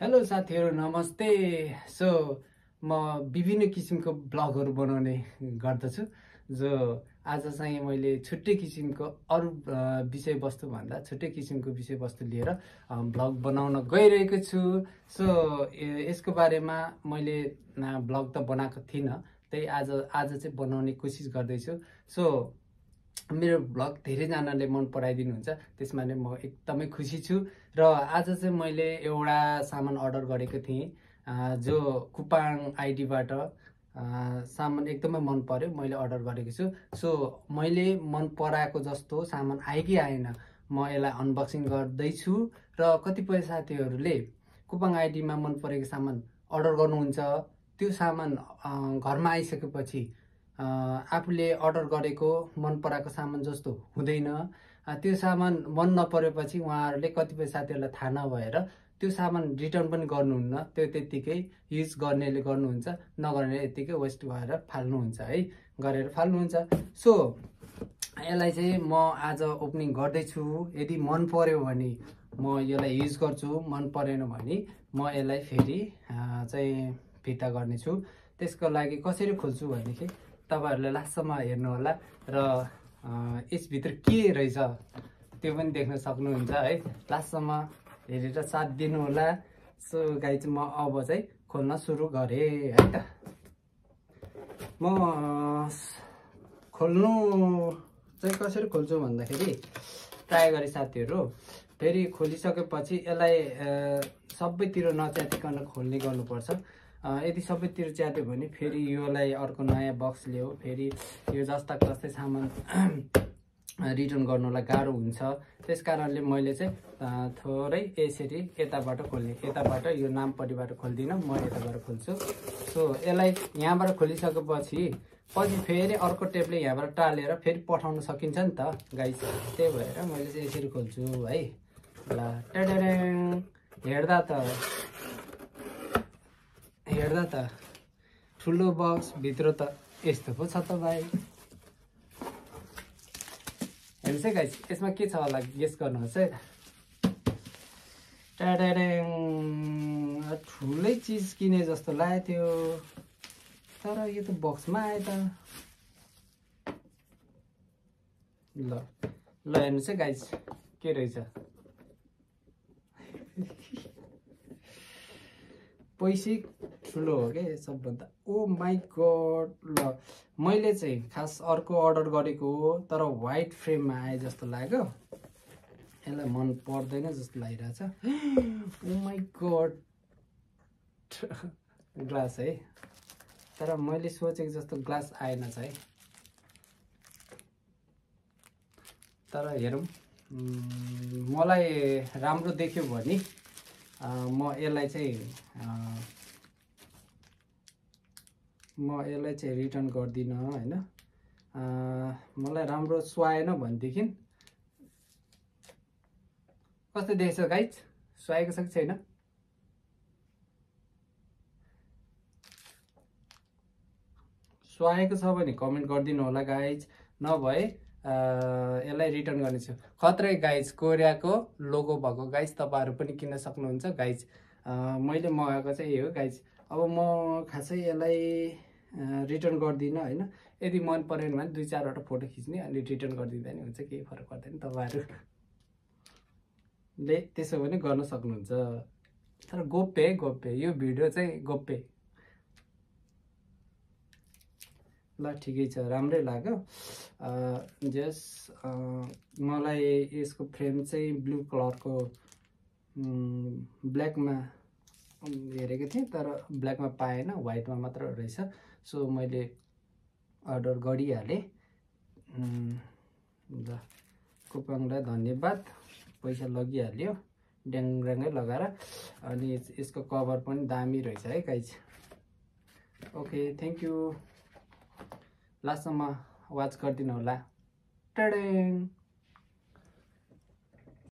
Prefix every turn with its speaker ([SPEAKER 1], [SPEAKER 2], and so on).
[SPEAKER 1] Hello साथीहरु नमस्ते। So म विभिन्न किसिमको ब्लगहरु बनाउने गर्दछु जो आज चाहिँ मैले छुट्टै किसिमको अरु विषयवस्तु भन्दा छुट्टै किसिमको विषयवस्तु लिएर ब्लग बनाउन गइरहेको छु। सो यसको बारेमा मैले ब्लग त बनाएको थिइन, त्यही आज चाहिँ बनाउने कोसिस गर्दै छु। सो मेरो ब्लग धेरैजनाले मन पराइदिनुहुन्छ, त्यसमा नै म एकदमै खुसी छु। र आज चाहिँ मैले एउटा सामान अर्डर गरेको थिएँ जो कुपाङ आइडीबाट सामान एकदमै मन पर्यो, मैले अर्डर गरेको छु। सो मैले मन पराएको जस्तो सामान आयो कि आएन म यसलाई अनबक्सिङ गर्दैछु। र कतिपय साथीहरूले कुपाङ आइडीमा मन परेको सामान अर्डर गर्नुहुन्छ, त्यो सामान घरमा आइसकेपछि आफूले अर्डर गरेको मन पराएको सामान जस्तो हुँदैन। त्यो सामान मन नपरेपछि उहाँहरूले कतिपय साथीहरूलाई थाहा नभएर त्यो सामान रिटर्न पनि गर्नुहुन्न, त्यो त्यतिकै युज गर्नेले गर्नुहुन्छ, नगर्नेले यतिकै वेस्ट भएर फाल्नुहुन्छ है, गरेर फाल्नुहुन्छ। सो यसलाई चाहिँ म आज ओपनिङ गर्दैछु। यदि मन पर्यो भने म यसलाई युज गर्छु, मन परेन भने म यसलाई फेरि चाहिँ फिर्ता गर्नेछु। त्यसको लागि कसरी खोल्छु भनेदेखि तपाईहरुले लास्टसम्म हेर्नु होला र यसभित्र के रहेछ त्यो पनि देख्न सक्नुहुन्छ है। लास्टसम्म हेरेर साथ दिनु होला। सो गाइज म अब चाहिँ खोल्न सुरु गरे है त। म खोल्नु चाहिँ कसरी खोल्छु भन्दाखेरि ट्राई गरे साथीहरु, फेरि खोलिसकेपछि यसलाई सबैतिर नच्यातिकन खोल्ने गर्नुपर्छ। यदि सबैतिर च्यात्यो भने फेरि योलाई अर्को नयाँ बक्स ल्याऊ, फेरि यो जस्ता तस्तै सामान रिटर्न गर्नलाई गाह्रो हुन्छ। त्यसकारणले मैले चाहिँ थोरै यसरी यताबाट खोल्ने, यताबाट यो नामपट्टिबाट खोल्दिनँ, म यताबाट खोल्छु। सो यसलाई यहाँबाट खोलिसकेपछि पछि फेरि अर्को टेपले यहाँबाट टालेर फेरि पठाउन सकिन्छ नि त गाइस, त्यही भएर मैले चाहिँ यसरी खोल्छु है। ल टेडेडेङ, हेर्दा त ठुलो बक्स भित्र त यस्तो पो छ त भाइ। हेर्नुहोस् है गाइस, यसमा के छ होला गेस गर्नुहोस् है। टाडाडाङ, ठुलै चिज किने जस्तो लाग्यो थियो, तर यो त बक्समा आयो त। ल हेर्नुहोस् है गाइस के रहेछ। पैसै ठुलो हो क्या सबभन्दा। ओ माई गड। ल मैले चाहिँ खास अर्को अर्डर गरेको हो, तर व्हाइट फ्रेममा आए जस्तो लाग्यो। यसलाई मन पर्दैन जस्तो लागिरहेछ। ओ माई गड, ग्लास है, तर मैले सोचेको जस्तो ग्लास आएन छ है। तर हेरौँ, मलाई राम्रो देख्यो भने म यसलाई चाहिँ रिटर्न गर्दिनँ हैन। मलाई राम्रो सुहाएन भनेदेखि कस्तो देख्छ गाइज, सुहाएको छ कि छैन? सुहाएको छ भने कमेन्ट गरिदिनु होला गाइज, नभए यसलाई रिटर्न गर्नेछु। खत्रै गाइज, कोरियाको लोगो भएको गाइज, तपाईहरु पनि किन्न सक्नुहुन्छ गाइज। मैले मगाएको चाहिँ यही हो गाइज। अब म खासै यसलाई रिटर्न गर्दिनँ हैन। यदि मन परेन भने 2-4 वटा फोटो खिच्ने अनि रिटर्न गरिदिँदा नि हुन्छ, केही फरक पर्दैन। तपाईहरुले त्यसो पनि गर्न सक्नुहुन्छ, तर गोप्य यो भिडियो चाहिँ गोप्य। ल ठिकै छ, राम्रै लाग्यो। जस मलाई यसको फ्रेम चाहिँ ब्लू कलरको ब्ल्याकमा हेरेको थिएँ, तर ब्ल्याकमा पाएन, व्हाइटमा मात्र रहेछ। सो मैले अर्डर गरिहालेँ। ल कुपाङलाई धन्यवाद, पैसा लगिहाल्यो ड्याङड्याङै लगाएर। अनि यसको कभर पनि दामी रहेछ है गाइज। Okay, thank you. लास्टसम्म वाच गरिदिनु होला। टडेङ।